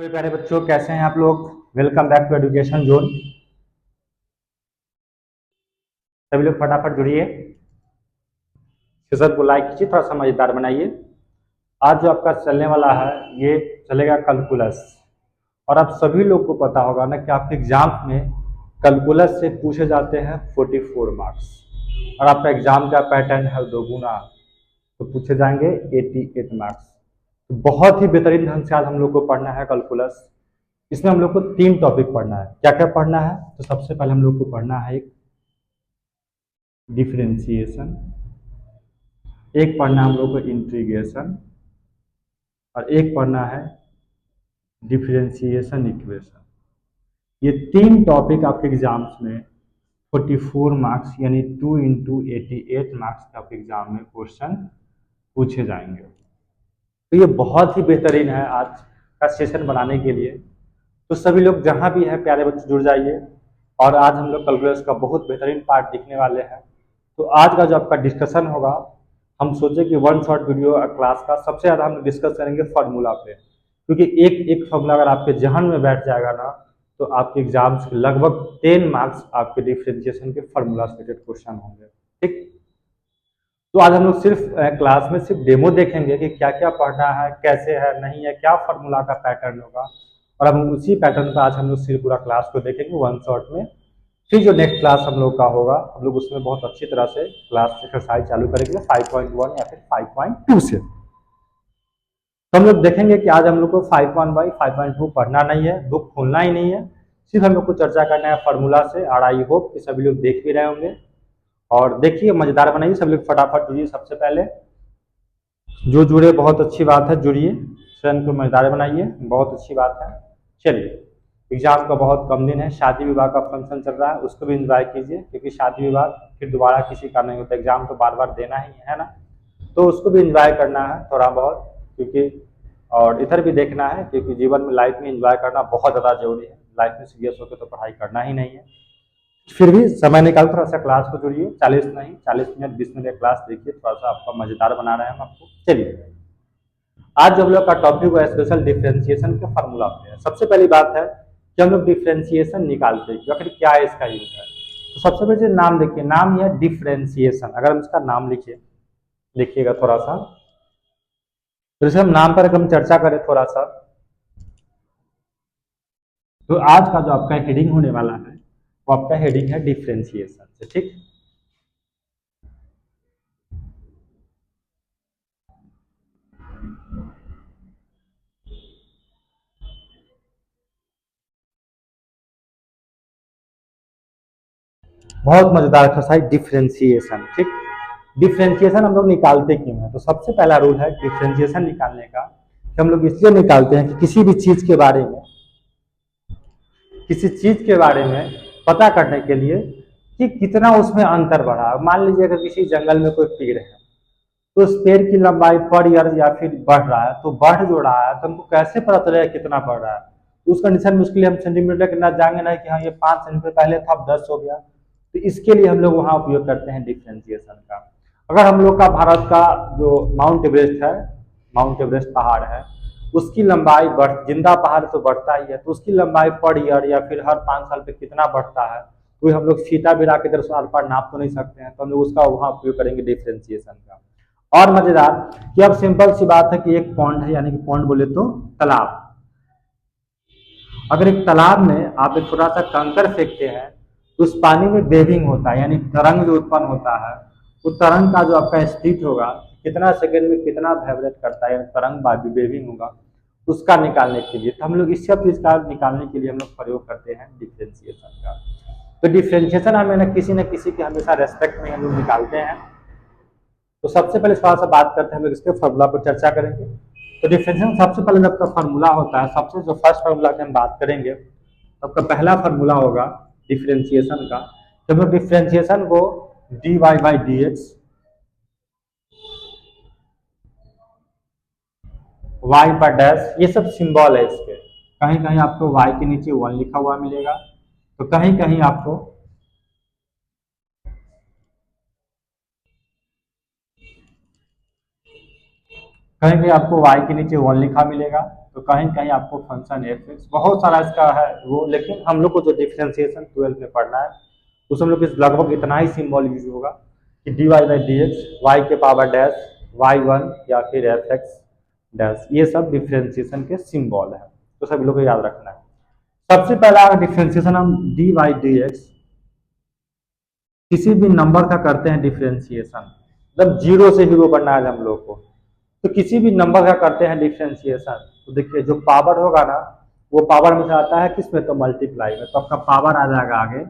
मेरे प्यारे बच्चों, कैसे हैं आप लोग। Welcome back to education zone. सभी लोग फटाफट जुड़िए, सेशन को लाइक कीजिए, थोड़ा सा मजेदार बनाइए। आज जो आपका चलने वाला है ये चलेगा कैलकुलस। और आप सभी लोग को पता होगा ना कि आपके एग्जाम में कैलकुलस से पूछे जाते हैं 44 मार्क्स। और आपका एग्जाम का पैटर्न है दोगुना, तो पूछे जाएंगे 88 मार्क्स। तो बहुत ही बेहतरीन ढंग से आज हम लोग को पढ़ना है कैलकुलस। इसमें हम लोग को 3 टॉपिक पढ़ना है। क्या क्या पढ़ना है? तो सबसे पहले हम लोग को पढ़ना है एक डिफरेंशिएशन, एक पढ़ना हम लोग को इंटीग्रेशन, और एक पढ़ना है डिफरेंशिएशन इक्वेशन। ये 3 टॉपिक आपके एग्जाम्स में 44 मार्क्स यानी 2 इंटू 88 मार्क्स के आपके एग्जाम में क्वेश्चन पूछे जाएंगे। तो ये बहुत ही बेहतरीन है आज का सेशन बनाने के लिए। तो सभी लोग जहां भी हैं प्यारे बच्चे जुड़ जाइए। और आज हम लोग कैलकुलस का बहुत बेहतरीन पार्ट दिखने वाले हैं। तो आज का जो आपका डिस्कशन होगा, हम सोचे कि वन शॉर्ट वीडियो क्लास का सबसे ज़्यादा हम डिस्कस करेंगे फार्मूला पे, क्योंकि एक एक फार्मूला अगर आपके जहन में बैठ जाएगा ना, तो आपके एग्जाम्स के लगभग 10 मार्क्स आपके डिफरेंशिएशन के फार्मूला से रिलेटेड क्वेश्चन होंगे। ठीक, तो आज हम लोग सिर्फ क्लास में सिर्फ डेमो देखेंगे कि क्या क्या पढ़ना है, कैसे है, नहीं है, क्या फार्मूला का पैटर्न होगा। और हम उसी पैटर्न पर आज हम लोग सिर्फ पूरा क्लास को देखेंगे वन शॉट में। फिर जो नेक्स्ट क्लास हम लोग का होगा, हम लोग उसमें बहुत अच्छी तरह से क्लास एक्सरसाइज चालू करेंगे 5.1 या फिर 5.2 से। तो हम लोग देखेंगे कि आज हम लोग को 5.1 बाई 5.2 पढ़ना नहीं है, बुक खोलना ही नहीं है, सिर्फ हम लोग को चर्चा करना है फार्मूला से। और आई होप कि सभी लोग देख भी रहे होंगे। और देखिए, मजेदार बनाइए, सभी लोग फटाफट जुड़िए। सबसे पहले जो जुड़े बहुत अच्छी बात है, जुड़िए, स्वयं को मजेदार बनाइए, बहुत अच्छी बात है। चलिए, एग्जाम का बहुत कम दिन है, शादी विवाह का फंक्शन चल रहा है, उसको भी एंजॉय कीजिए, क्योंकि शादी विवाह फिर दोबारा किसी का नहीं होता, एग्जाम तो बार बार देना ही है ना। तो उसको भी एंजॉय करना है थोड़ा बहुत, क्योंकि और इधर भी देखना है, क्योंकि जीवन में लाइफ में एंजॉय करना बहुत ज़्यादा जरूरी है। लाइफ में सीरियस होकर तो पढ़ाई करना ही नहीं है। फिर भी समय निकाल थोड़ा सा क्लास को जुड़िए, 40 नहीं 40 मिनट 20 मिनट क्लास देखिए, थोड़ा सा आपका मजेदार बना रहे हैं हम आपको। चलिए, आज हम लोग का टॉपिक है स्पेशल डिफरेंशिएशन के फार्मूला पे है। सबसे पहली बात है कि हम लोग डिफरेंशिएशन निकालते हैं, आखिर क्या है इसका यूज है। तो सबसे पहले नाम देखिए, नाम है डिफरेंशिएशन। अगर हम इसका नाम लिखिए, लिखिएगा थोड़ा सा, तो जैसे हम नाम पर हम चर्चा करें थोड़ा सा, तो आज का जो आपका हेडिंग होने वाला है वो आपका हेडिंग है डिफरेंशिएशन से। ठीक, बहुत मजेदार एक्सरसाइज डिफरेंशिएशन। ठीक, डिफरेंशिएशन हम लोग निकालते क्यों हैं? तो सबसे पहला रूल है डिफरेंशिएशन निकालने का कि हम लोग इसलिए निकालते हैं कि किसी भी चीज के बारे में, किसी चीज के बारे में पता करने के लिए कि कितना उसमें अंतर बढ़ा। मान लीजिए अगर किसी जंगल में कोई पेड़ है, तो उस पेड़ की लंबाई पर ईयर या फिर बढ़ रहा है, तो बढ़ जो रहा है तो हमको कैसे पता चलेगा कितना बढ़ रहा है? तो उस कंडीशन में उसके लिए हम सेंटीमीटर के ना जाएंगे ना कि हाँ ये 5 सेंटीमीटर पहले था अब 10 हो गया। तो इसके लिए हम लोग वहाँ उपयोग करते हैं डिफरेंशिएशन का। अगर हम लोग का भारत का जो माउंट एवरेस्ट है, माउंट एवरेस्ट पहाड़ है, उसकी लंबाई बढ़, जिंदा पहाड़ तो बढ़ता ही है, तो उसकी लंबाई पर ईयर या फिर हर 5 साल पे कितना बढ़ता है, तो हम लोग सीधा बिरा के इधर आर पार नाप तो नहीं सकते हैं, तो हम लोग उसका वहाँ उपयोग करेंगे डिफरेंशिएशन का। और मजेदार कि अब सिंपल सी बात है कि एक पॉन्ड है, यानी कि पॉन्ड बोले तो तालाब। अगर एक तालाब में आप एक छोटा सा कंकर फेंकते हैं, तो उस पानी में वेविंग होता है, यानी तरंग जो उत्पन्न होता है, उस तरंग का जो आपका स्पीड होगा, कितना सेकंड में कितना वाइब्रेट करता है, तरंग वेविंग होगा, उसका निकालने के लिए, तो हम लोग इस सब चीज का निकालने के लिए हम लोग प्रयोग करते हैं डिफरेंशिएशन का। तो डिफरेंशिएशन हमें न किसी के हमेशा रेस्पेक्ट में हम लोग निकालते हैं। तो सबसे पहले थोड़ा सा बात करते हैं, हम लोग इसके फार्मूला पर चर्चा करेंगे। तो डिफरेंशिएशन सबसे पहले जब का फार्मूला होता है, सबसे जो फर्स्ट फार्मूला की हम बात करेंगे, तो आपका पहला फार्मूला होगा डिफरेंशिएशन का। तो हम लोग डिफरेंशिएशन को D Y by D X, Y पर डैश, ये सब सिंबल है इसके। कहीं कहीं आपको वाई के नीचे 1 लिखा हुआ मिलेगा, तो कहीं कहीं आपको कहीं कहीं आपको y के नीचे 1 लिखा मिलेगा, तो कहीं कहीं आपको फंक्शन एफ एक्स, बहुत सारा इसका है वो, लेकिन हम लोग को जो डिफ्रेंसिएशन 12 में पढ़ना है उस हम लोग लगभग इतना ही सिंबल यूज होगा कि D Y by D X, Y के पावर डैश वाई वन या फिर एफ एक्स डैश, ये सब डिफ्रेंसिएशन के सिंबल है, तो सभी लोग को याद रखना है। सबसे पहला डिफ्रेंसिएशन हम डी बाई डी एक्स, किसी भी नंबर का करते हैं डिफ्रेंसिएशन, मतलब जीरो से हीरो बनना है हम लोग को, तो किसी भी नंबर का करते हैं डिफ्रेंसिएशन, तो देखिए जो पावर होगा ना वो पावर में से आता है किसमें, तो मल्टीप्लाई में, तो आपका पावर आ जाएगा आगे,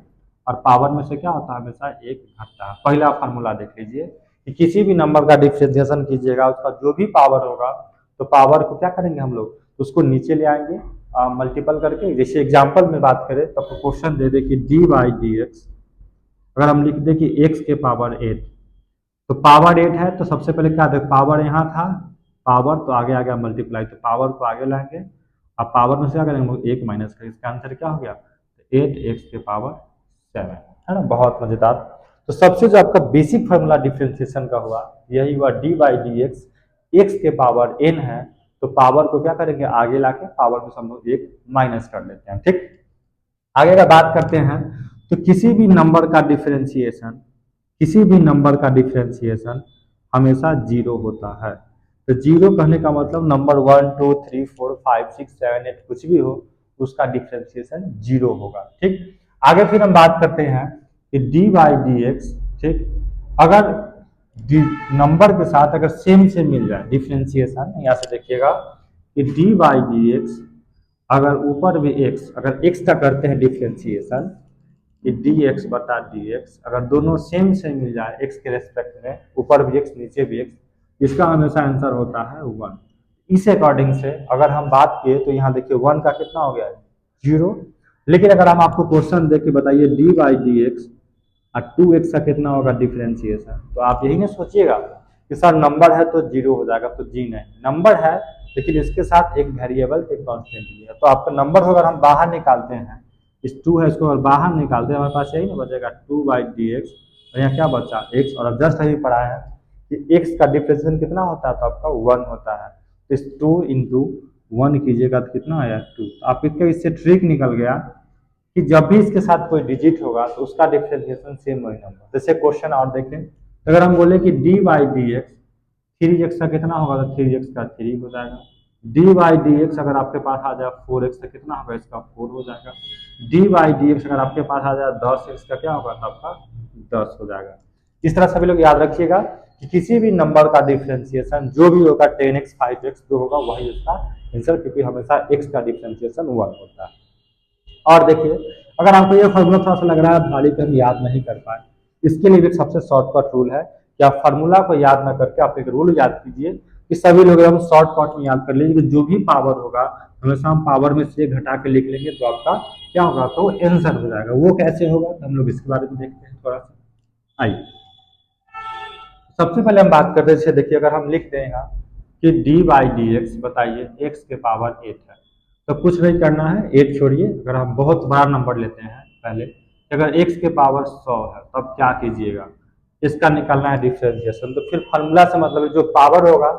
और पावर में से क्या होता है हमेशा एक घटता है। पहला फार्मूला देख लीजिए कि किसी भी नंबर का डिफ्रेंसिएशन कीजिएगा, उसका जो भी पावर होगा तो पावर को क्या करेंगे हम लोग, उसको नीचे ले आएंगे मल्टीपल करके। जैसे एग्जाम्पल में बात करें तो आपको क्वेश्चन दे दे कि डी बाई डी एक्स, अगर हम लिख दें कि एक्स के पावर 8, तो पावर 8 है तो सबसे पहले क्या देख, पावर यहाँ था, पावर तो आगे आ गया मल्टीप्लाई, तो पावर को आगे लाएंगे, अब पावर में से क्या करेंगे, एक माइनस करेंगे, इसका आंसर क्या हो गया, 8 एक्स के पावर 7, है ना, बहुत मजेदार। तो सबसे जो आपका बेसिक फार्मूला डिफ्रेंसिएशन का हुआ यही हुआ D by D x, x के पावर एन है तो पावर को क्या करेंगे आगे लाके पावर में हम लोग एक माइनस कर लेते हैं, ठीक। आगे का बात करते हैं, तो किसी भी नंबर का डिफरेंशिएशन, किसी भी नंबर का डिफरेंशिएशन हमेशा जीरो होता है। तो जीरो कहने का मतलब नंबर 1 2 3 4 5 6 7 8 कुछ भी हो उसका डिफरेंशिएशन जीरो होगा, ठीक। आगे फिर हम बात करते हैं कि डी बाई डी एक्स, ठीक, अगर नंबर के साथ अगर सेम से मिल जाए डिफरेंशिएशन, यहाँ से देखिएगा कि डी बाई डी एक्स, अगर ऊपर भी x, अगर x का करते हैं डिफ्रेंशिएशन कि डी एक्स बटा डी एक्स, अगर दोनों सेम से मिल जाए x के रेस्पेक्ट में, ऊपर भी x नीचे भी x, इसका हमेशा आंसर होता है 1। इस अकॉर्डिंग से अगर हम बात किए तो यहाँ देखिए 1 का कितना हो गया है, 0। लेकिन अगर हम आपको क्वेश्चन देख के बताइए डी बाई डी एक्स और 2x का कितना होगा डिफ्रेंशिएशन, तो आप यही ना सोचिएगा कि सर नंबर है तो जीरो हो जाएगा, तो जी नहीं, नंबर है लेकिन इसके साथ एक वेरिएबल एक कांस्टेंट भी है, तो आपका नंबर अगर हम बाहर निकालते हैं, इस 2 है इसको अगर बाहर निकालते हैं हमारे पास यही ना बचेगा 2 बाई डी एक्स, और यहाँ क्या बचा x, और अब जस्ट अभी पढ़ा है कि x का डिफ्रेंशिएशन कितना होता है, तो आपका 1 होता है, तो इस 2 इंटू 1 कीजिएगा तो कितना आया 2। तो आप इससे ट्रिक निकल गया कि जब भी इसके साथ कोई डिजिट होगा तो उसका डिफरेंशिएशन सेम वही नंबर। जैसे क्वेश्चन और देखें, तो अगर हम बोले कि D by D x, 3x का कितना होगा, तो 3x का 3 हो जाएगा। डी बाई डी एक्स अगर आपके पास आ जाए 4x का कितना होगा, इसका 4 हो जाएगा। डी बाई डी एक्स अगर आपके पास आ जाए 10x का क्या होगा, तो आपका 10 हो जाएगा। इस तरह सभी लोग याद रखिएगा कि किसी भी नंबर का डिफरेंशिएशन जो भी होगा 10x 5x जो होगा वही उसका आंसर, क्योंकि हमेशा x का डिफरेंशिएशन 1 होता है। और देखिए अगर आपको ये फार्मूला थोड़ा सा लग रहा है भारी कि हम याद नहीं कर पाए, इसके लिए भी एक सबसे शॉर्टकट रूल है कि आप फार्मूला को याद ना करके आप एक रूल याद कीजिए कि सभी लोग हम शॉर्टकट में याद कर लीजिए कि जो भी पावर होगा हमेशा हम पावर में से घटा के लिख लेंगे तो आपका क्या होगा, तो आंसर हो जाएगा। वो कैसे होगा तो हम लोग इसके बारे में देखते हैं थोड़ा सा। आइए सबसे पहले हम बात करते हैं, देखिए अगर हम लिख दें यहाँ कि डी बाई डी एक्स, बताइए एक्स के पावर 8 है, तो कुछ नहीं करना है, 8 छोड़िए, अगर हम बहुत बड़ा नंबर लेते हैं पहले, अगर x के पावर 100 है तब क्या कीजिएगा, इसका निकालना है डिफरेंशिएशन, तो फिर फार्मूला से मतलब जो पावर होगा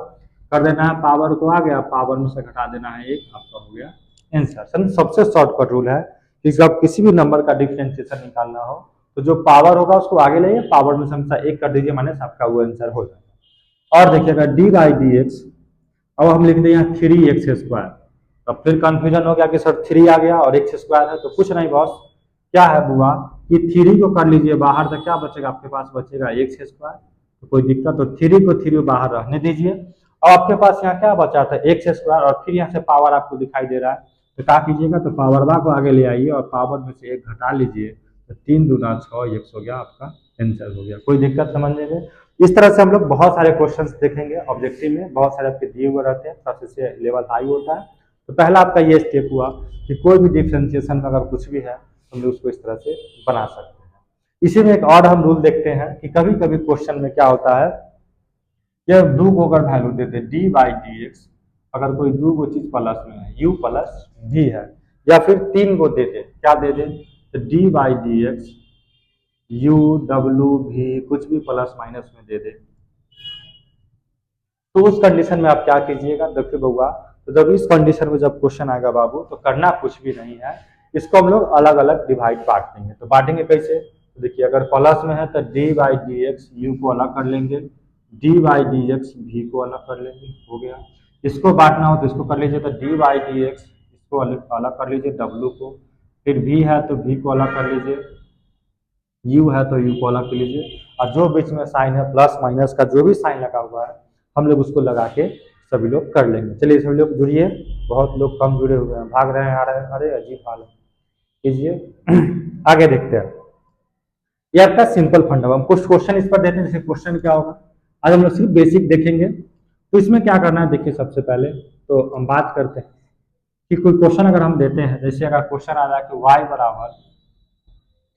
कर देना है, पावर को आ गया पावर में से घटा देना है 1, आपका हो गया आंसर। सबसे शॉर्टकट रूल है कि जब किसी भी नंबर का डिफरेंशिएशन निकालना हो तो जो पावर होगा उसको आगे लाइए, पावर में से हमेशा 1 कर दीजिए, माइनस आपका वो आंसर हो जाएगा। और देखिए अगर डी बाई डी एक्स, अब हम लिख दें यहाँ 3x स्क्वायर, अब फिर कंफ्यूजन हो गया कि सर 3 आ गया और x स्क्वायर है, तो कुछ नहीं बॉस, क्या है बुआ कि 3 को कर लीजिए बाहर, तो क्या बचेगा आपके पास, बचेगा x स्क्वायर, तो कोई दिक्कत, तो 3 को 3 बाहर रहने दीजिए। और आपके पास यहाँ क्या बचा था, x स्क्वायर, और फिर यहाँ से पावर आपको दिखाई दे रहा है, तो क्या कीजिएगा, तो पावर को आगे ले आइए और पावर में से 1 घटा लीजिए, तो 3 दूना 6 x हो गया, आपका आंसर हो गया। कोई दिक्कत समझने में? इस तरह से हम लोग बहुत सारे क्वेश्चंस देखेंगे ऑब्जेक्टिव में, बहुत सारे आपके दिए हुए रहते हैं, थोड़ा सा लेवल हाई होता है। तो पहला आपका ये स्टेप हुआ कि कोई भी डिफरेंशिएशन में अगर कुछ भी है हम लोग उसको इस तरह से बना सकते हैं। इसी में एक और हम रूल देखते हैं कि कभी कभी क्वेश्चन में क्या होता है, ये 2 को अगर वैल्यू देते डी बाई डी एक्स, अगर कोई 2 को चीज प्लस में है, u प्लस v है, या फिर 3 को दे दे, क्या दे दे, तो D by D x u w v कुछ भी प्लस माइनस में दे दे, तो उस कंडीशन में आप क्या कीजिएगा, देखिए बउआ, तो जब इस कंडीशन में जब क्वेश्चन आएगा बाबू, तो करना कुछ भी नहीं है, इसको हम लोग अलग अलग डिवाइड बांट देंगे। तो बांटेंगे कैसे, तो देखिए अगर प्लस में है तो D by D x you को अलग कर लेंगे, डी बाई डी एक्स भी को अलग कर लेंगे, हो गया। इसको बांटना हो तो इसको कर लीजिए, तो डी बाई डी एक्स इसको अलग अलग कर लीजिए डब्ल्यू को, फिर भी है तो भी को अलग कर लीजिए, यू है तो यू को अलग कर लीजिए, और जो बीच में साइन है प्लस माइनस का जो भी साइन लगा हुआ है हम लोग उसको लगा के सभी लोग कर लेंगे। चलिए सभी लोग जुड़िए, बहुत लोग कम जुड़े हुए हैं, भाग रहे हैं आ रहे हैं, अरे अजीब हाल है, कीजिए। आगे देखते हैं, ये आपका सिंपल फंडा, हम कुछ क्वेश्चन इस पर देते हैं। जैसे क्वेश्चन क्या होगा, आज हम लोग सिर्फ बेसिक देखेंगे। तो इसमें क्या करना है, देखिए सबसे पहले तो हम बात करते हैं कि कोई क्वेश्चन अगर हम देते हैं, जैसे अगर क्वेश्चन आ रहा है कि y बराबर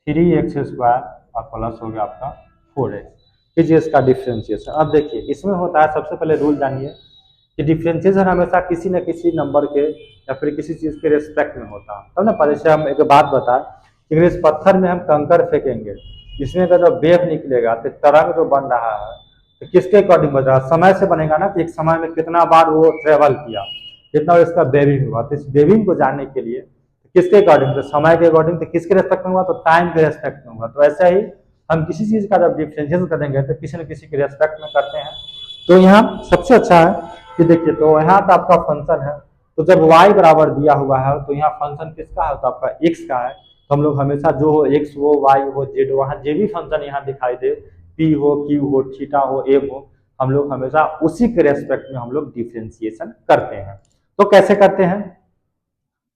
3x स्क्वायर और प्लस हो गया आपका 4x, कीजिए इसका डिफ्रेंशिएशन। अब देखिए इसमें होता है, सबसे पहले रूल जानिए कि डिफ्रेंशिएशन हमेशा किसी न किसी नंबर के या फिर किसी चीज के रेस्पेक्ट में होता है। तब ना पहले से हम एक बात बताएं कि अगर इस पत्थर में हम कंकर फेंकेंगे, इसमें का जब वेव निकलेगा तो तरंग जो बन रहा है तो किसके अकॉर्डिंग बन रहा है, समय से बनेगा ना, कि एक समय में कितना बार वो ट्रेवल किया, कितना इसका वेविंग हुआ। तो इस वेविंग को जानने के लिए किसके अकॉर्डिंग, तो समय के अकॉर्डिंग, तो किसके रेस्पेक्ट में हुआ, तो टाइम के रेस्पेक्ट में हुआ। तो ऐसा ही हम किसी चीज का जब डिफ्रेंशिएशन करेंगे तो किसी न किसी के रेस्पेक्ट में करते हैं। तो यहाँ सबसे अच्छा है कि देखिए, तो यहाँ तो आपका फंक्शन है, तो जब y बराबर दिया हुआ है तो यहाँ फंक्शन किसका है, तो आपका x का है। तो हम लोग हमेशा जो हो x हो y हो z हो, वहाँ जो भी फंक्शन यहाँ दिखाई दे, p हो q हो थीटा हो m हो, हम लोग हमेशा उसी के रेस्पेक्ट में हम लोग डिफ्रेंशिएशन करते हैं। तो कैसे करते हैं,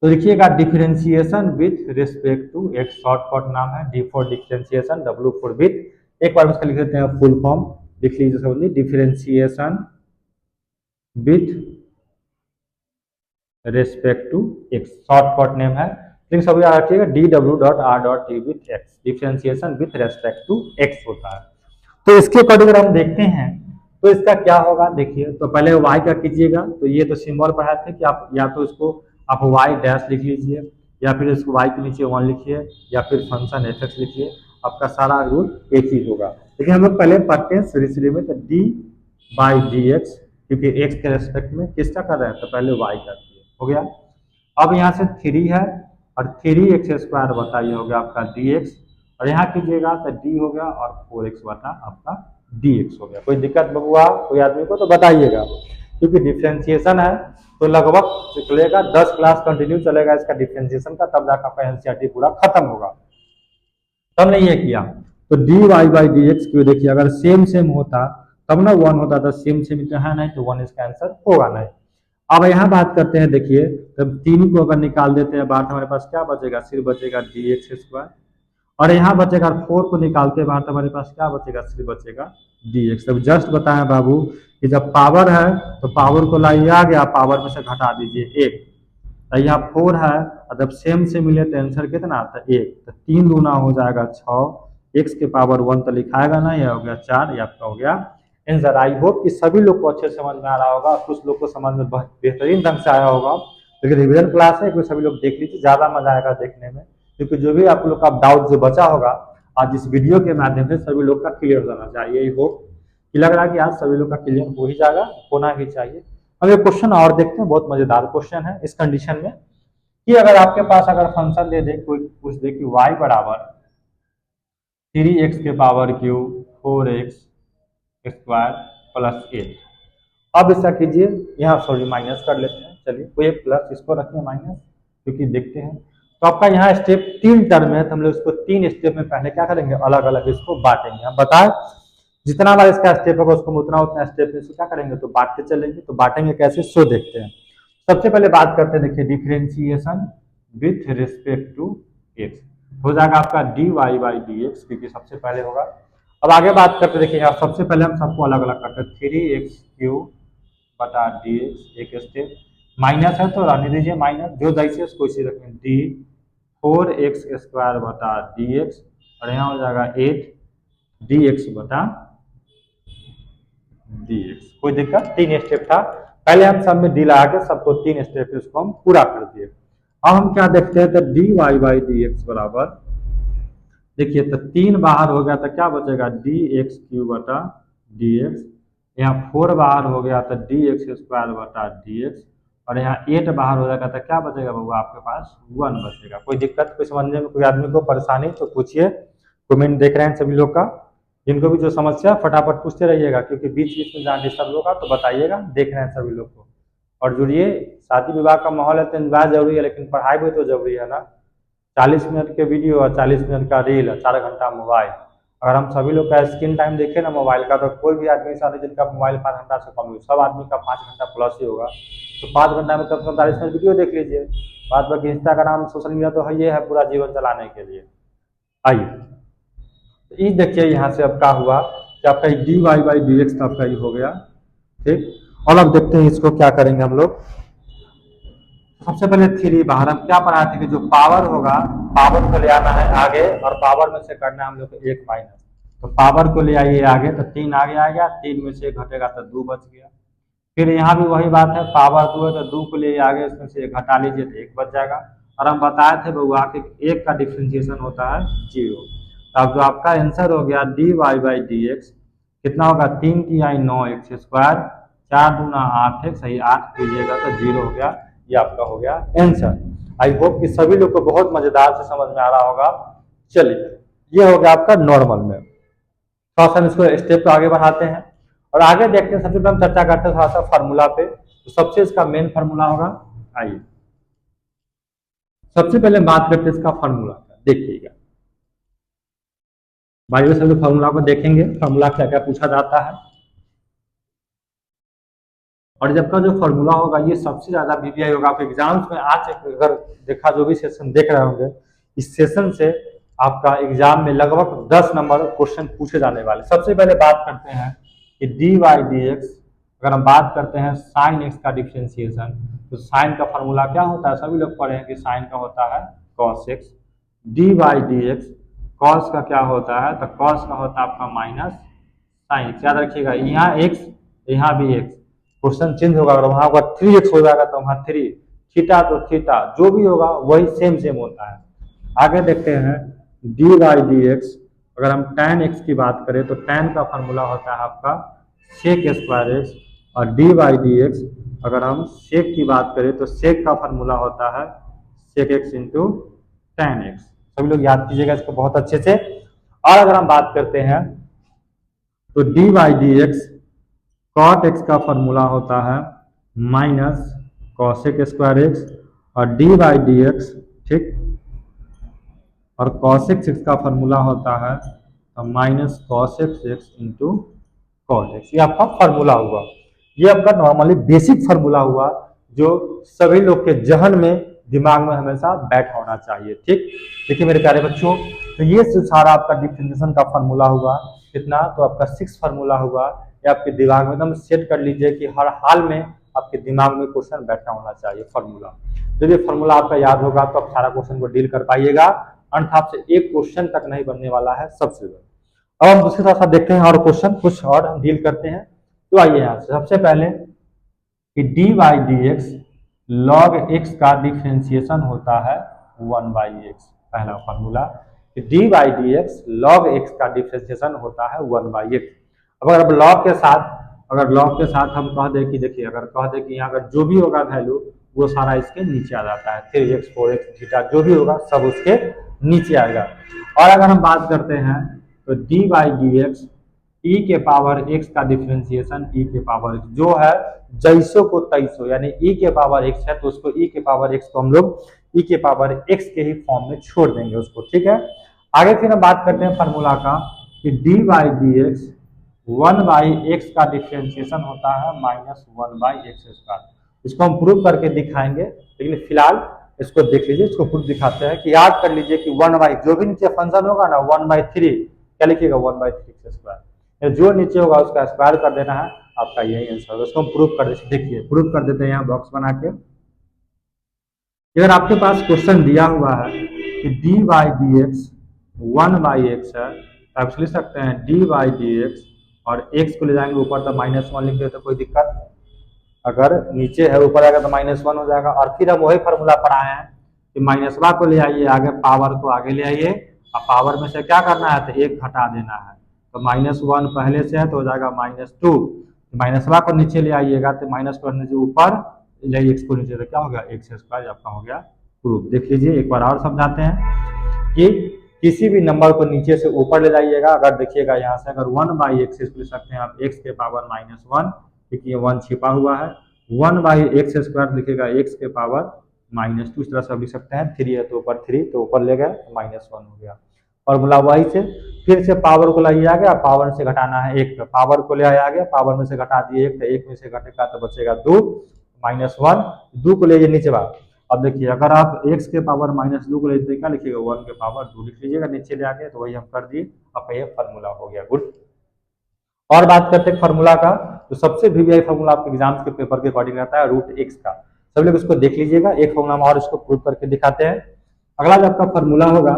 तो देखिएगा डिफरेंशिएशन विथ रिस्पेक्ट टू, एक शॉर्टकट नाम है, D for differentiation, W for with. एक बार उसका लिख देते हैं फुल फॉर्म, लिख लीजिए समझिए, differentiation with respect to X, shortcut name है। लेकिन सब याद रखिएगा D W dot R dot T with X, differentiation with respect to X होता है। तो इसके अकॉर्डिंग अगर हम देखते हैं तो इसका क्या होगा, देखिए तो पहले y का कीजिएगा, तो ये तो सिंबल पढ़ाए थे कि आप या तो इसको आप y डैश लिख लीजिए, या फिर इसको y के नीचे 1 लिखिए, या फिर फंक्शन एफ एक्स लिखिए, आपका सारा रूल एक ही होगा। लेकिन हम लोग पहले पढ़ते हैं शुरू में, तो डी बाई डी एक्स, क्योंकि x के रेस्पेक्ट में किसका कर रहे हैं, तो पहले y का किए, हो गया। अब यहाँ से 3 है और 3x स्क्वायर बता, ये हो गया आपका dx, और यहाँ कीजिएगा तो d हो गया और 4x बता आपका dx हो गया। कोई दिक्कत बबुआ कोई आदमी को तो बताइएगा, क्योंकि डिफ्रेंशिएशन है तो लगभग चलेगा 10 क्लास कंटिन्यू चलेगा इसका डिफ्रेंशिएशन का, तब जाकर आपका एनसीईआरटी पूरा खत्म होगा। तो हमने ये किया, तो dy बाई डी एक्स क्यों, देखिए अगर सेम सेम होता तब ना 1 होता था, सेम सेम तो है नहीं, तो 1 इसका आंसर होगा नहीं। अब यहाँ बात करते हैं, देखिए तब 3 को अगर निकाल देते हैं बाहर, हमारे पास क्या बचेगा, सिर्फ बचेगा डी एक्स स्क्वायर, और यहाँ बचेगा 4 को निकालते बाहर, हमारे पास क्या बचेगा, सिर्फ बचेगा डी एक्स। तब जस्ट बताया बाबू कि जब पावर है तो पावर को लाइए आ गया, पावर में से घटा दीजिए 1, यहाँ 4 है और जब सेम से मिले तो आंसर कितना आता है 1, तो 3 दूना हो जाएगा 6, x के पावर 1 तो लिखाएगा ना, यह हो गया 4, ये आपका हो गया आंसर। आई होप कि सभी लोग को अच्छे समझ में आ रहा होगा, कुछ लोग को समझ में बेहतरीन ढंग से आया होगा। लेकिन रिविजन क्लास है, सभी लोग देख लीजिए, ज्यादा मजा आएगा देखने में, क्योंकि जो भी आप लोग का डाउट जो बचा होगा आज इस वीडियो के माध्यम से सभी लोग का क्लियर हो जाना चाहिए। यही होप कि लग रहा है कि आज सभी लोग का क्लियर हो ही जाएगा, होना ही चाहिए। अब एक क्वेश्चन और देखते हैं, बहुत मजेदार क्वेश्चन है इस कंडीशन में, कि अगर आपके पास अगर फंक्शन दे दे, कोई पूछ दे कि y बराबर 3x के power cube 4x square plus 8, अब ऐसा कीजिए, यहाँ सॉरी माइनस कर लेते हैं, चलिए कोई एक प्लस इसको रखिए माइनस, क्योंकि देखते हैं। तो आपका यहाँ स्टेप 3 टर्म है, तो हम लोग इसको 3 स्टेप में पहले क्या करेंगे, अलग अलग इसको बांटेंगे। हम बताएं जितना बार इसका स्टेप होगा उसको उतना उतना स्टेप में इसको क्या करेंगे, तो बांटते चलेंगे। तो बांटेंगे कैसे, सो देखते हैं। सबसे पहले बात करते हैं, देखिए differentiation with respect to X, हो जाएगा आपका D Y by D X, क्योंकि सबसे पहले होगा। अब आगे बात करते हैं, देखिए सबसे पहले हम सबको अलग अलग करते हैं, 3x क्यूब बटा डी एक्स, एक स्टेप माइनस है तो रहने दीजिए माइनस, जो जैसे उसको इसी रखें, डी 4x स्क्वायर बटा डी एक्स, और यहाँ हो जाएगा 8 डी एक्स बटा डी एक्स। कोई दिक्कत, 3 स्टेप था, पहले हम सब में डी लगा के सबको 3 स्टेप इसको हम पूरा कर दिए। अब हम क्या देखते हैं, तो D Y by D X बराबर, देखिए तो 3 बाहर हो गया तो क्या बचेगा, डी एक्स क्यू बटा डी एक्स, यहाँ 4 बाहर हो गया तो डी एक्स स्क्वायर बटा डी एक्स, और यहाँ 8 बाहर हो जाएगा तो क्या बचेगा बबुआ आपके पास 1 बचेगा। कोई दिक्कत, कोई समझने में कोई आदमी को परेशानी तो पूछिए, कमेंट देख रहे हैं सभी लोग का, जिनको भी जो समस्या फटाफट पूछते रहिएगा, क्योंकि बीच बीच में जहाँ डिस्टर्ब होगा तो बताइएगा, देख रहे हैं सभी लोग को। और जुड़िए, शादी विवाह का माहौल है तो एंजॉय जरूरी है, लेकिन पढ़ाई भी तो जरूरी है ना। 40 मिनट के वीडियो और 40 मिनट का रील, 4 घंटा मोबाइल, अगर हम सभी लोग का स्क्रीन टाइम देखें ना मोबाइल का, तो कोई भी आदमी सारे जिनका मोबाइल 5 घंटा से कम, सब आदमी का 5 घंटा प्लस ही होगा। तो 5 घंटा में कम से कम 40 मिनट वीडियो देख लीजिए। बात बाकी इंस्टाग्राम सोशल मीडिया तो है, ये है पूरा जीवन चलाने के लिए। आइए तो ये देखिए यहाँ से अब क्या हुआ कि आपका D Y by D X आपका ये हो गया, ठीक। और अब देखते हैं इसको क्या करेंगे हम लोग। सबसे पहले 3 बाहर हम क्या पढ़ाए थे कि जो पावर होगा, पावर को ले आना है आगे, और पावर में से करना है हम लोग को 1 माइनस। तो पावर को ले आइए आगे, तो 3 आगे आ गया, 3 में से घटेगा तो 2 बच गया। फिर यहाँ भी वही बात है, पावर 2 है तो 2 को ले आगे, इसमें से 1 घटा लीजिए तो 1 बच जाएगा। और हम बताए थे बउआ कि 1 का डिफ्रेंशिएशन होता है 0। तो अब जो आपका आंसर हो गया D Y by D X कितना होगा, 3 तिहाई 9 एक्स स्क्वायर, 4 दूना 8 एक्स, सही 8 कीजिएगा तो 0 हो गया। ये आपका हो गया आंसर। आई होप कि सभी लोग को बहुत मजेदार से समझ में आ रहा होगा। चलिए ये हो गया आपका नॉर्मल में। थोड़ा सा इसको स्टेप को आगे बढ़ाते हैं और आगे देखते हैं। सबसे पहले हम चर्चा करते हैं थोड़ा सा फार्मूला पे। तो सबसे इसका मेन फार्मूला होगा, आइए सबसे पहले बात करते हैं इसका फार्मूला का। देखिएगा भाइयों, सभी फार्मूला को देखेंगे, फार्मूला क्या क्या पूछा जाता है। और जब का जो फार्मूला होगा ये सबसे ज्यादा वीवीआई होगा आपके एग्जाम्स में। आज अगर देखा, जो भी सेशन देख रहे होंगे, इस सेशन से आपका एग्जाम में लगभग 10 नंबर क्वेश्चन पूछे जाने वाले। सबसे पहले बात करते हैं कि डी वाई डी एक्स, अगर हम बात करते हैं साइन एक्स का डिफ्रेंशिएशन, तो साइन का फार्मूला क्या होता है, सभी लोग पढ़े हैं कि साइन का होता है cos X. D Y D X cos का क्या होता है, तो कॉस का होता है आपका माइनस साइन एक्स। याद रखिएगा, यहाँ एक्स यहाँ भी एक्स, क्वेश्चन चेंज होगा। अगर वहां पर 3x हो जाएगा तो वहां 3, थीटा तो थीटा, जो भी होगा वही सेम सेम होता है। आगे देखते हैं डी वाई डी एक्स, अगर हम tan x की बात करें तो tan का फार्मूला होता है आपका सेक स्क्वायर एक्स। और डी वाई डी एक्स अगर हम सेक की बात करें तो सेक का फार्मूला होता है sec X into tan x। सभी लोग याद कीजिएगा इसको बहुत अच्छे से। और अगर हम बात करते हैं तो D Y D X cot X का फॉर्मूला होता है माइनस कॉसेक स्क्वायर एक्स, और डी बाई डी एक्स, ठीक, और कॉसेक एक्स का फॉर्मूला होता है minus cosec X into cot X. ये आपका फॉर्मूला हुआ, ये आपका नॉर्मली बेसिक फॉर्मूला हुआ जो सभी लोग के जहन में, दिमाग में हमेशा बैठ होना चाहिए, ठीक। देखिए मेरे प्यारे बच्चों, तो ये सारा आपका डिफरेंशिएशन का फॉर्मूला हुआ कितना, तो आपका 6 फॉर्मूला हुआ। ये आपके दिमाग में एकदम सेट कर लीजिए कि हर हाल में आपके दिमाग में क्वेश्चन बैठा होना चाहिए फॉर्मूला। जब ये फॉर्मूला आपका याद होगा तो आप सारा क्वेश्चन को डील कर पाइएगा, अन्यथा आपसे एक क्वेश्चन तक नहीं बनने वाला है सबसे ज्यादा। अब हम दूसरे साथ देखते हैं और क्वेश्चन कुछ और हम डील करते हैं। तो आइए यहाँ से सबसे पहले कि D Y D X log X का डिफ्रेंशिएशन होता है 1 बाई एक्स। पहला फॉर्मूला कि D by D X log X का डिफ्रेंशिएशन होता है 1 बाई एक्स। अब अगर लॉग के साथ, अगर लॉग के साथ हम कह दें कि देखिए, अगर कह दें कि यहाँ अगर जो भी होगा वैल्यू वो सारा इसके नीचे आ जाता है, 3x 4x थीटा जो भी होगा सब उसके नीचे आएगा। और अगर हम बात करते हैं तो डी बाई डी एक्स ई के पावर एक्स का डिफ्रेंशिएशन ई के पावर एक्स, जो है जैसो को तैसो, यानी ई के पावर एक्स है तो उसको ई के पावर एक्स को हम लोग ई के पावर एक्स के ही फॉर्म में छोड़ देंगे उसको, ठीक है। आगे फिर हम बात करते हैं फार्मूला का कि D by D x 1 by x का डिफ्रेंशिएशन होता है माइनस 1 बाई एक्स स्क्वायर। इसको हम प्रूव करके दिखाएंगे, लेकिन फिलहाल इसको देख लीजिए, इसको प्रूफ दिखाते हैं कि याद कर लीजिए कि 1 बाई जो भी नीचे फंक्शन होगा ना 1/3, क्या लिखिएगा 1/3 स्क्वायर, जो नीचे होगा उसका स्क्वायर कर देना है, आपका यही आंसर होगा। उसको हम प्रूफ कर देते, देखिए प्रूफ कर देते हैं यहाँ बॉक्स बना के। अगर आपके पास क्वेश्चन दिया हुआ है कि D by D x 1 by x है, तो आप लिख सकते हैं डी बाई डी एक्स और एक्स को ले जाएंगे ऊपर तो -1 लिख देते, कोई दिक्कत। अगर नीचे है ऊपर आएगा तो -1 हो जाएगा। और फिर हम वही फार्मूला पढ़ाए हैं कि माइनसवा को ले आइए आगे, पावर को आगे ले आइए, और पावर में से क्या करना है तो 1 घटा देना है। तो -1 पहले से है तो हो जाएगा -2, माइनसवा को नीचे ले आइएगा तो माइनस को नीचे ऊपर ले एक्स को नीचे, तो क्या हो गया एक्स स्क्वायर आपका हो गया प्रूफ। देख लीजिए एक बार और समझाते हैं कि किसी भी नंबर को नीचे से ऊपर ले जाइएगा। अगर देखिएगा यहाँ से अगर 1/x लिख सकते हैं आप x के पावर -1, क्योंकि ये 1 छिपा हुआ है। 1/x² लिखिएगा x के पावर -2, इस तरह से लिख सकते हैं। 3 है तो ऊपर 3 तो ऊपर ले गए तो -1 हो गया। फॉर्मूला वही से फिर से पावर को लाइए आ गया, पावर से घटाना है 1, तो पावर को ले आया गया, पावर में से घटा दिए 1, तो 1 में से घटेगा तो बचेगा 2, -1, 2 को ले नीचे बाहर। अब देखिए अगर आप x के पावर -2 को ले क्या लिखिएगा 1 के पावर 2 लिख लीजिएगा नीचे ले आके, तो वही हम कर दिए। आपका ये फार्मूला हो गया। गुड। और बात करते हैं फार्मूला का, तो सबसे वीवीआई फार्मूला आपके एग्जाम्स के पेपर के अकॉर्डिंग रहता है √x का। सब लोग इसको देख लीजिएगा, एक फार्मूला हम और इसको प्रूव करके दिखाते हैं। अगला जो आपका फार्मूला होगा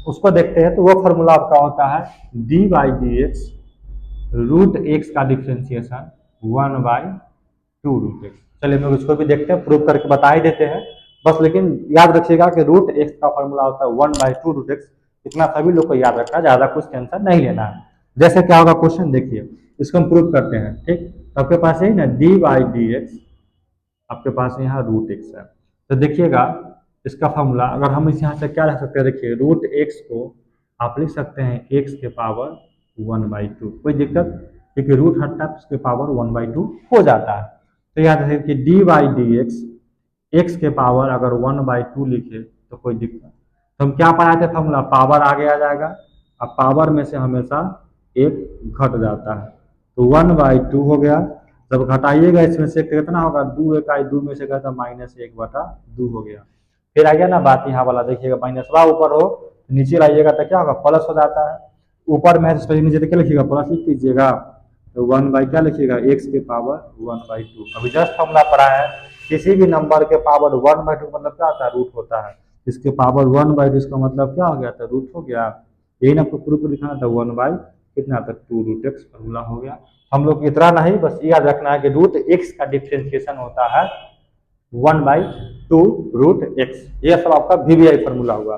उसको देखते हैं। तो वो फार्मूला आपका होता है d/dx √x का डिफ्रेंसिएशन 1/2 √x। चलिए हम लोग इसको भी देखते हैं, प्रूव करके बता ही देते हैं बस। लेकिन याद रखिएगा कि √x का फार्मूला होता है 1/2 √x। इतना सभी लोग को याद रखना, ज्यादा कुछ टेंशन नहीं लेना है। जैसे क्या होगा क्वेश्चन देखिए, इसको हम प्रूव करते हैं। ठीक, तो आपके पास यही ना d/dx, आपके पास यहाँ √x है। तो देखिएगा इसका फार्मूला अगर हम इस यहाँ से क्या रख सकते हैं, देखिए √x को आप लिख सकते हैं x के पावर 1/2, कोई दिक्कत, क्योंकि रूट हटता है उसके पावर 1/2 हो जाता है। तो याद रखिए कि d/dx x के पावर अगर 1/2 लिखे तो कोई दिक्कत। तो हम क्या पढ़ाए थे फार्मूला, पावर आगे आ जाएगा, अब पावर में से हमेशा एक घट जाता है, तो 1/2 हो गया। जब घटाइएगा इसमें से कितना होगा, 2 इकाई 2 में से कहता -1/2 हो गया। फिर आ गया ना बात यहाँ वाला, देखिएगा माइनसवा ऊपर हो नीचे लाइएगा तो क्या होगा प्लस हो जाता है। ऊपर में नीचे तो क्या लिखिएगा प्लस लिख दीजिएगा, तो 1 क्या लिखिएगा x के पावर 1/2। अभी जस्ट फार्मूला पढ़ा है, किसी भी नंबर के पावर 1/2 मतलब क्या होता है रूट होता है। इसके पावर 1/2 इसका मतलब क्या हो गया था रूट हो गया। यही ना आपको प्रूफ दिखाना था 1/ कितना तक 2 √x फार्मूला हो गया। हम लोग इतना नहीं, बस याद रखना है कि √x का डिफ्रेंसिएशन होता है 1/2 √x। ये सब आपका वीवीआई फार्मूला हुआ।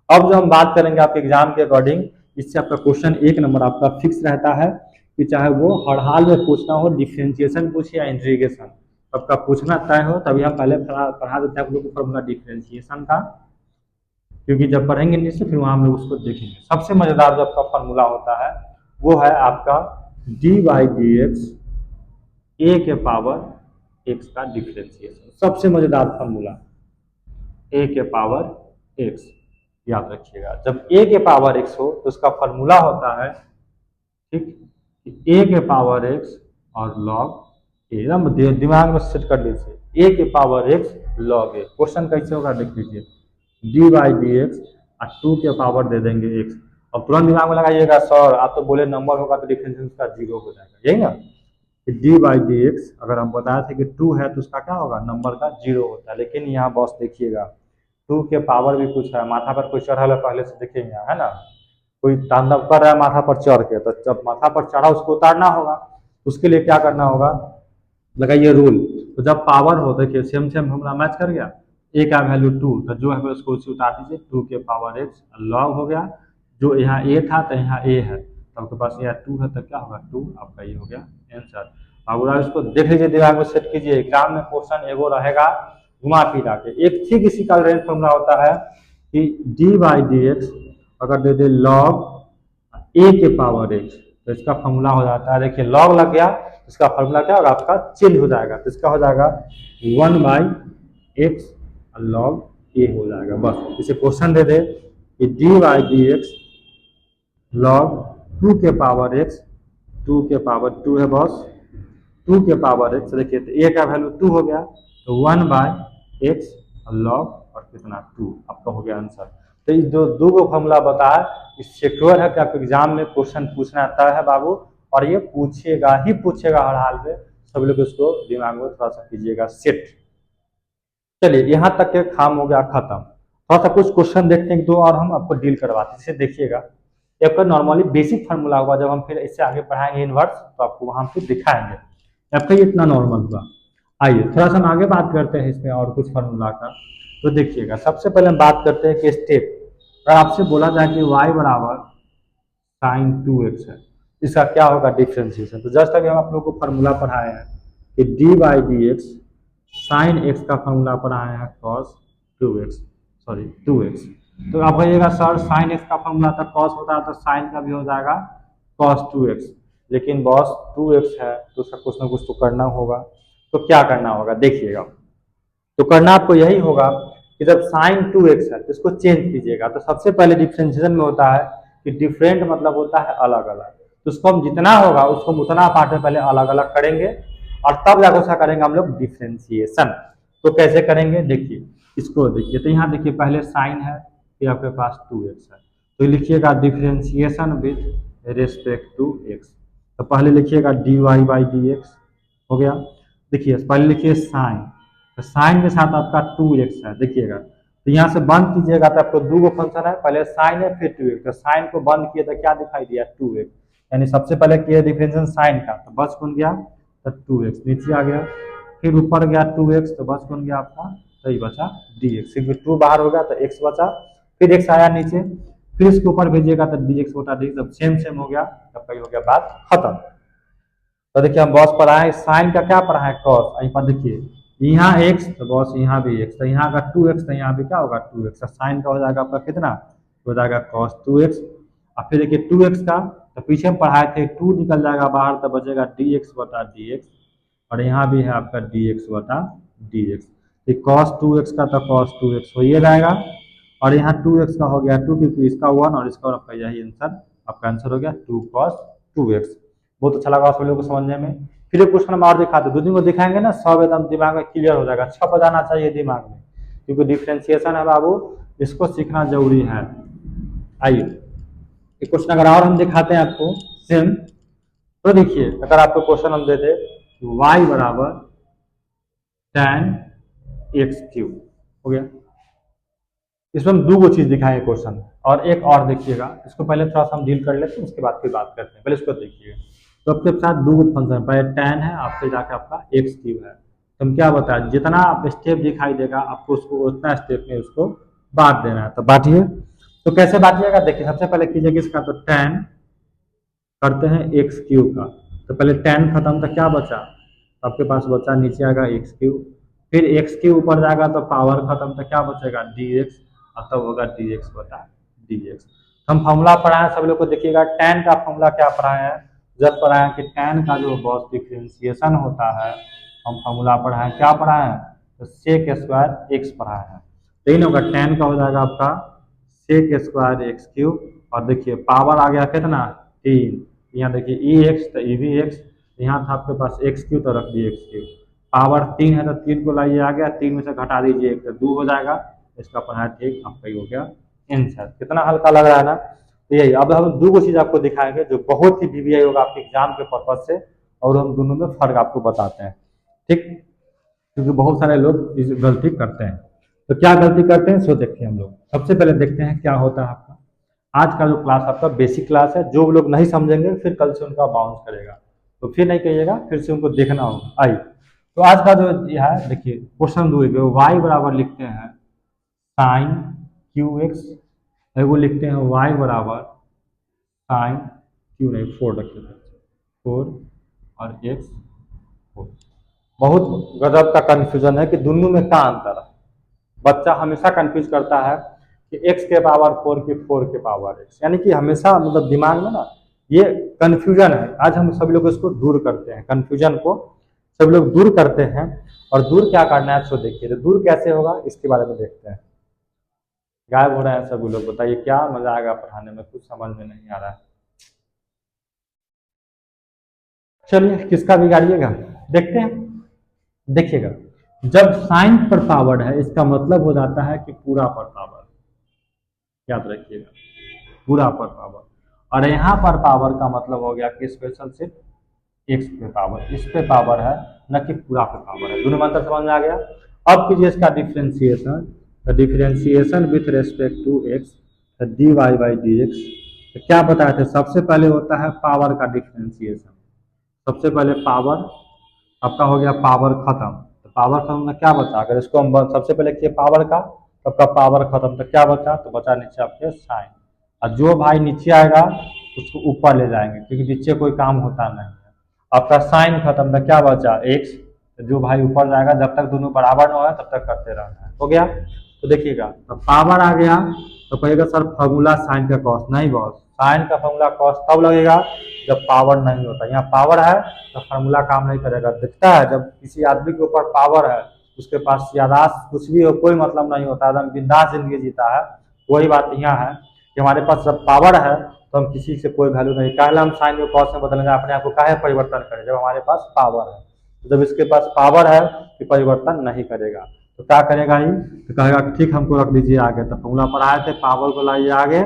अब जो हम बात करेंगे आपके एग्जाम के अकॉर्डिंग, इससे आपका क्वेश्चन 1 नंबर आपका फिक्स रहता है कि चाहे वो हर हाल में पूछना हो, डिफ्रेंसिएशन पूछे या इंटीग्रेशन, आपका पूछना तय हो। तभी हम पहले पढ़ा देते हैं आप लोग को फार्मूला डिफ्रेंसिएशन का, क्योंकि जब पढ़ेंगे नहीं तो फिर वहां हम लोग उसको देखेंगे। सबसे मजेदार जो आपका फार्मूला होता है वो है आपका d/dx a के पावर x का डिफ्रेंसिएशन। सबसे मजेदार फार्मूला a के पावर x, याद रखिएगा। जब a के पावर x हो तो उसका फार्मूला होता है ठीक a के पावर x और log a। एकदम दिमाग में सेट कर लीजिए, a के power x log a। Question कैसे होगा देख लीजिए, d/dx और 2 के पावर दे देंगे x, और तुरंत दिमाग में लगाइएगा सर आप तो बोले नंबर होगा तो डिफरेंशियल उसका 0 हो जाएगा, यही ना। d/dx अगर हम बताए थे कि 2 है तो उसका क्या होगा नंबर का 0 होता है। लेकिन यहाँ बॉस देखिएगा 2 के पावर भी कुछ है, माथा पर कोई चढ़ा है पहले से देखेंगे है ना, कोई तांडव कर रहा है माथा पर चढ़ के, तो जब माथा पर चढ़ा उसको उतारना होगा, उसके लिए क्या करना होगा, लगाइए रूल। तो जब पावर हो देखिए सेम सेम हमारा मैच कर गया, a का वैल्यू 2, तो जो है उसको उसे उतार दीजिए, 2 के पावर x लॉग हो गया। जो यहाँ a था तो यहाँ a है, तो आपके पास यहाँ 2 है तो क्या होगा 2, आपका ये हो गया आंसर। अब इसको देख लीजिए, दिमाग में सेट कीजिए, एग्जाम में क्वेश्चन एगो रहेगा घुमा फिरा के। एक ठीक इसी का रेंज फॉर्मूला होता है कि d/dx अगर दे दे लॉग a के पावर x, तो इसका फॉर्मूला हो जाता है, देखिए लॉग लग गया, इसका फॉर्मूला क्या होगा आपका चेंज हो जाएगा, तो इसका हो जाएगा 1/x लॉग a हो जाएगा। बस इसे क्वेश्चन दे दे कि d/dx लॉग 2 के पावर x, 2 के पावर 2 है बॉस, 2 के पावर x, देखिए तो a का वैल्यू 2 हो गया, तो 1/x लॉग और कितना 2, आपका हो गया आंसर। तो इस जो दो गो फॉर्मूला बताया, इससे क्लियर है कि आपको एग्जाम में क्वेश्चन पूछना तय है बाबू, और ये पूछेगा ही पूछेगा हर हाल में। सब लोग इसको दिमाग में थोड़ा सा कीजिएगा सेट। चलिए यहाँ तक के काम हो गया खत्म। थोड़ा सा कुछ क्वेश्चन देखते हैं, दो और हम आपको डील करवाते हैं, इसे देखिएगा। आपका नॉर्मली बेसिक फार्मूला हुआ, जब हम फिर इससे आगे पढ़ाएंगे इनवर्स तो आपको वहां फिर दिखाएंगे। आपका ये इतना नॉर्मल हुआ। आइए थोड़ा सा हम आगे बात करते हैं इसमें और कुछ फार्मूला का। तो देखिएगा सबसे पहले हम बात करते हैं कि स्टेप, अगर आपसे बोला जाए कि y बराबर साइन 2x है, इसका क्या होगा डिफ्रेंसिएशन। तो जस्ट अभी हम आप लोग को फार्मूला पढ़ाए हैं कि D by D x sine x का फार्मूला पढ़ाए हैं कॉस 2x, सॉरी 2x। तो आप कहिएगा सर साइन एक्स का फार्मूला था कॉस होता है तो साइन का भी हो जाएगा कॉस 2x, लेकिन बॉस 2x है तो उसका कुछ ना कुछ तो करना होगा। तो क्या करना होगा देखिएगा, तो करना आपको यही होगा कि जब साइन 2x है तो इसको चेंज कीजिएगा। तो सबसे पहले डिफ्रेंशिएशन में होता है कि डिफरेंट मतलब होता है अलग अलग, तो उसको हम जितना होगा उसको हम उतना पार्ट में पहले अलग अलग करेंगे और तब जाकर उसका करेंगे हम लोग डिफ्रेंशिएशन। तो कैसे करेंगे देखिए, इसको देखिए, तो यहाँ देखिए पहले साइन है फिर आपके पास 2x है, तो लिखिएगा differentiation with respect to x। तो पहले लिखिएगा D Y by D X हो गया। देखिए पहले लिखिए साइन, तो साइन के साथ आपका 2x है देखिएगा, तो यहाँ से बंद कीजिएगा तो आपको दो फंक्शन है, पहले साइन है फिर 2x, तो साइन को बंद किए तो क्या दिखाई दिया 2x, यानी सबसे पहले किया डिफरेंशिएशन साइन का तो बस कौन गया तो 2x नीचे आ गया, फिर ऊपर गया 2x तो बस कौन गया आपका, तो ये बचा dx, क्योंकि 2 बाहर हो गया तो x बचा, फिर x आया नीचे, फिर इसके ऊपर भेजिएगा तो dx बटा dx, जब सेम सेम हो गया तब कहीं हो गया बात खत्म। तो देखिए हम बॉस पढ़ाए साइन का क्या पढ़ाए कॉस, यहीं पर देखिए यहाँ x तो बॉस यहाँ भी x, तो यहाँ का 2x तो यहाँ भी क्या होगा 2x, तो साइन का हो जाएगा आपका कितना हो जाएगा cos 2x, और फिर देखिए 2x का तो पीछे हम पढ़ाए थे 2 निकल जाएगा बाहर तो बचेगा dx बटा dx, और यहाँ भी है आपका dx बटा dx, तो cos 2x का तो cos 2x हो ही जाएगा, और यहाँ 2x का हो गया 2 क्योंकि इसका 1 और इसका आपका यही आंसर, आपका आंसर हो गया 2 cos 2x। बहुत अच्छा लगा आप लोगों को समझने में। फिर एक क्वेश्चन हम और दिखाते, दो दिन को दिखाएंगे ना सब एकदम दिमाग में क्लियर हो जाएगा, छप जाना चाहिए दिमाग में, क्योंकि डिफ्रेंशिएशन है बाबू, इसको सीखना जरूरी है। आइए एक क्वेश्चन अगर और हम दिखाते हैं आपको सेम, तो देखिए अगर आपको क्वेश्चन हम देते y बराबर tan एक्स क्यूब हो गया, इसमें हम दो चीज दिखाएंगे क्वेश्चन, और एक और देखिएगा, इसको पहले थोड़ा सा हम डील कर लेते हैं उसके बाद फिर बात करते हैं, पहले इसको देखिएगा। तो आपके साथ दो फंक्शन, पहले tan है और फिर जाके आपका एक्स क्यूब है, तो हम क्या बताया जितना आप स्टेप दिखाई देगा आपको उसको उतना स्टेप में उसको बांट देना है, तो बांटिए। तो कैसे बांटिएगा देखिए, सबसे पहले कीजिए किसका, तो tan करते हैं एक्स क्यूब का, तो पहले tan खत्म तो क्या बचा, आपके पास बचा नीचे आएगा एक्स क्यूब, फिर एक्स के ऊपर जाएगा तो पावर खत्म तो क्या बचेगा dx, और तब होगा dx बटा dx। हम फॉर्मूला पढ़ाए सब लोग को देखिएगा, tan का फॉर्मूला क्या पढ़ाया है, जब पढ़ाया कि tan का जो बॉस डिफ्रेंशिएशन होता है, हम फॉर्मूला पढ़ाए क्या पढ़ाए तो सेक स्क्वायर एक्स पढ़ाया है, लेकिन होगा tan का हो जाएगा आपका सेक स्क्वायर एक्स क्यूब, और देखिए पावर आ गया कितना 3, यहाँ देखिए ई एक्स तो ई भी एक्स, यहाँ था आपके पास एक्स क्यू तो रख दिए एक्स क्यू, पावर 3 है तो 3 को लाइए आ गया, 3 में से घटा दीजिए 1 तो 2 हो जाएगा, इसका पढ़ाया ठीक आपका ही हो गया आंसर। कितना हल्का लग रहा है ना। तो यही अब हम दो चीज आपको दिखाएंगे जो बहुत ही वीवीआई होगा आपके एग्जाम के पर्पज से, और हम दोनों में फर्क आपको बताते हैं ठीक, क्योंकि बहुत सारे लोग इस गलती करते हैं। तो क्या गलती करते हैं सो देखते हैं हम लोग, सबसे पहले देखते हैं क्या होता है आपका आज का जो क्लास आपका बेसिक क्लास है, जो लोग नहीं समझेंगे फिर कल से उनका बाउंस करेगा, तो फिर नहीं कहिएगा, फिर से उनको देखना होगा। आइए तो आज का जो यह है देखिए क्वेश्चन 2 वाई बराबर लिखते हैं साइन क्यू एक्स, एगो लिखते हैं वाई बराबर साइन क्यू नहीं 4 रखते थे 4 और एक्स 4। बहुत गजब का कंफ्यूजन है कि दोनों में क्या अंतर है, बच्चा हमेशा कंफ्यूज करता है कि x के पावर 4 की 4 के पावर x, यानी कि हमेशा मतलब दिमाग में ना ये कंफ्यूजन है। आज हम सभी लोग इसको दूर करते हैं, कंफ्यूजन को सभी लोग दूर करते हैं, और दूर क्या करना है तो देखिए, तो दूर कैसे होगा इसके बारे में देखते हैं। गायब हो रहे हैं सभी लोग, बताइए क्या मजा आएगा पढ़ाने में, कुछ समझ में नहीं आ रहा है। चलिए किसका बिगाड़िएगा देखते हैं। देखिएगा जब साइन पर पावर है इसका मतलब हो जाता है कि पूरा पर पावर, याद रखिएगा पूरा पर पावर, और यहाँ पर पावर का मतलब हो गया कि स्पेशल सिर्फ एक्स पे पावर, इस पे पावर है न कि पूरा पे पावर है। दोनों में अंतर समझ में आ गया। अब कीजिए इसका डिफ्रेंशिएशन, तो differentiation with respect to X D Y by D X, तो क्या बताए थे सबसे पहले होता है पावर का डिफ्रेंशिएशन, सबसे पहले पावर आपका हो गया पावर खत्म, तो पावर खत्म में क्या बचा, अगर इसको हम सबसे पहले किए पावर का तो आपका पावर खत्म, तो क्या बचा, तो बचा नीचे आपके साइन। और जो भाई नीचे आएगा उसको ऊपर ले जाएंगे क्योंकि नीचे कोई काम होता नहीं है। आपका साइन खत्म, तो क्या बचा एक्स, तो जो भाई ऊपर जाएगा जब तक दोनों बराबर न हो तब तक करते रहना है। हो गया, तो देखिएगा तो पावर आ गया, तो कहेगा सर फॉर्मूला साइन का कॉस, नहीं बॉस, साइन का फॉर्मूला कॉस तब लगेगा जब पावर नहीं होता। यहाँ पावर है तो फॉर्मूला काम नहीं करेगा। दिखता है जब किसी आदमी के ऊपर पावर है, उसके पास यादाश्त कुछ भी हो कोई मतलब नहीं होता, एकदम बिंदास जिंदगी जीता है। वही बात यहाँ है कि हमारे पास जब पावर है तो हम किसी से कोई वैल्यू नहीं, काहे हम साइन को कॉस में बदलेंगे, अपने आप को काहे परिवर्तन करें जब हमारे पास पावर है। तो जब इसके पास पावर है कि परिवर्तन नहीं करेगा, तो क्या करेगा ही, तो कहेगा कि ठीक हमको रख दीजिए आगे। तो फॉर्मूला पढ़ाए थे, पावर को लाइए आगे,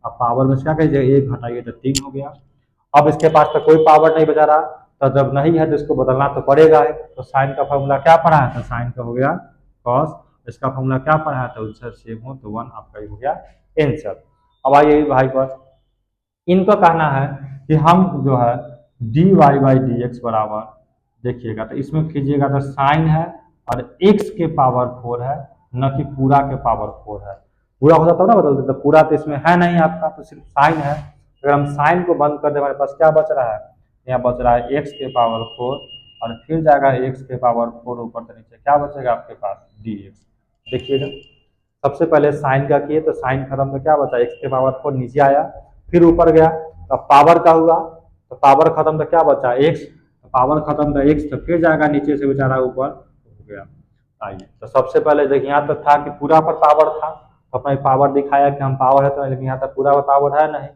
अब पावर में क्या कहिए एक घटाइए तो 3 हो गया। अब इसके पास तो कोई पावर नहीं बचा रहा, तो जब नहीं है तो इसको बदलना तो पड़ेगा है। तो साइन का फॉर्मूला क्या पढ़ा है, तो साइन का हो गया कॉस, इसका फॉर्मूला क्या पढ़ा है, तो आंसर सेम हो तो 1 आपका ही हो गया आंसर। अब आइए भाई पर इनका कहना है कि हम जो है D Y by D X बराबर, देखिएगा तो इसमें कीजिएगा तो साइन है और एक्स के पावर 4 है, न कि पूरा के पावर 4 है। पूरा होता तब ना बदल देते, पूरा तो इसमें है नहीं आपका, तो सिर्फ साइन है। अगर हम साइन को बंद कर दे हमारे पास क्या बच रहा है, यहाँ बच रहा है एक्स के पावर 4 और फिर जाएगा एक्स के पावर 4 ऊपर से नीचे, क्या बचेगा आपके पास डी एक्स। देखिएगा सबसे पहले साइन का किए तो साइन खत्म, तो क्या बचा एक्स के पावर 4 नीचे आया, फिर ऊपर गया तो पावर का हुआ, तो पावर खत्म तो क्या बचा एक्स, पावर खत्म तो एक्स, तो फिर जाएगा नीचे से बेचारा ऊपर हो गया। आइए तो सबसे पहले देखिए यहाँ तक था कि पूरा पर पावर था, तो अपना पावर दिखाया कि हम पावर है, तो लेकिन यहाँ तक पूरा पर पावर है नहीं,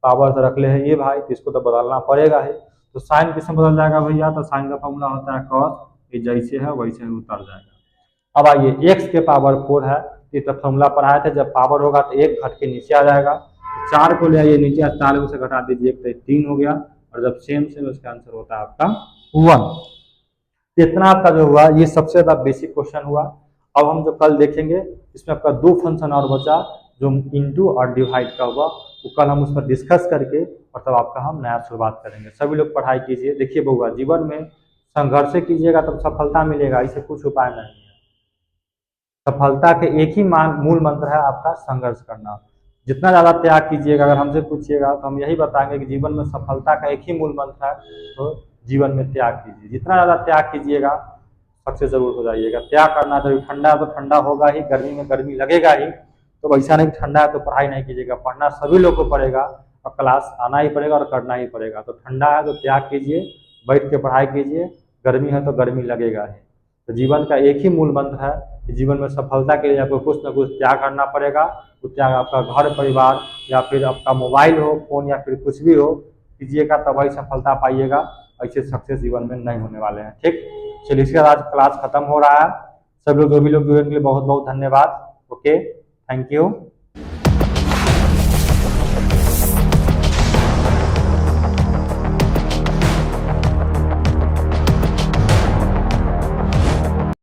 पावर तो रख ले है ये भाई, तो इसको तो बदलना पड़ेगा है। तो साइन किसमें बदल जाएगा भैया, तो साइन का फॉर्मूला होता है कॉस, ये जैसे है वैसे उतर जाएगा। अब आइए एक्स के पावर 4 है, ये तो फॉर्मूला पढ़ाए थे, जब पावर होगा तो एक घट के नीचे आ जाएगा, तो 4 को ले आइए नीचे, 4 से घटा दीजिए तो 3 हो गया, और जब सेम सेम उसका आंसर होता है आपका 1। इतना आपका जो हुआ ये सबसे ज्यादा बेसिक क्वेश्चन हुआ। अब हम जो कल देखेंगे इसमें आपका 2 फंक्शन और बचा जो इंटू और डिवाइड का हुआ, वो कल हम उस पर डिस्कस करके और तब आपका हम नया शुरुआत करेंगे। सभी लोग पढ़ाई कीजिए। देखिए बहुआ जीवन में संघर्ष कीजिएगा तब सफलता मिलेगा, इसे कुछ उपाय नहीं है। सफलता के एक ही मूल मंत्र है आपका संघर्ष करना। जितना ज़्यादा त्याग कीजिएगा, अगर हमसे पूछिएगा तो हम यही बताएंगे कि जीवन में सफलता का एक ही मूल मंत्र है, तो जीवन में त्याग कीजिए। जितना ज़्यादा त्याग कीजिएगा सक्सेस जरूर हो जाइएगा। त्याग करना जरूर, ठंडा तो ठंडा होगा ही, गर्मी में गर्मी लगेगा ही, तो वैसा नहीं ठंडा है तो पढ़ाई नहीं कीजिएगा, पढ़ना सभी लोग को पड़ेगा और क्लास आना ही पड़ेगा और करना ही पड़ेगा। तो ठंडा है तो त्याग कीजिए, बैठ के पढ़ाई कीजिए, गर्मी है तो गर्मी लगेगा ही। तो जीवन का एक ही मूल मंत्र है कि जीवन में सफलता के लिए आपको कुछ ना कुछ त्याग करना पड़ेगा। वो त्याग आपका घर परिवार या फिर आपका मोबाइल हो, फोन या फिर कुछ भी हो, कीजिएगा तब ही सफलता पाइएगा, ऐसे सक्सेस जीवन में नहीं होने वाले हैं। ठीक, चलिए इसके बाद आज क्लास खत्म हो रहा है। सब लोग जो भी लोग जुड़ने के लिए बहुत बहुत धन्यवाद। Okay, thank you.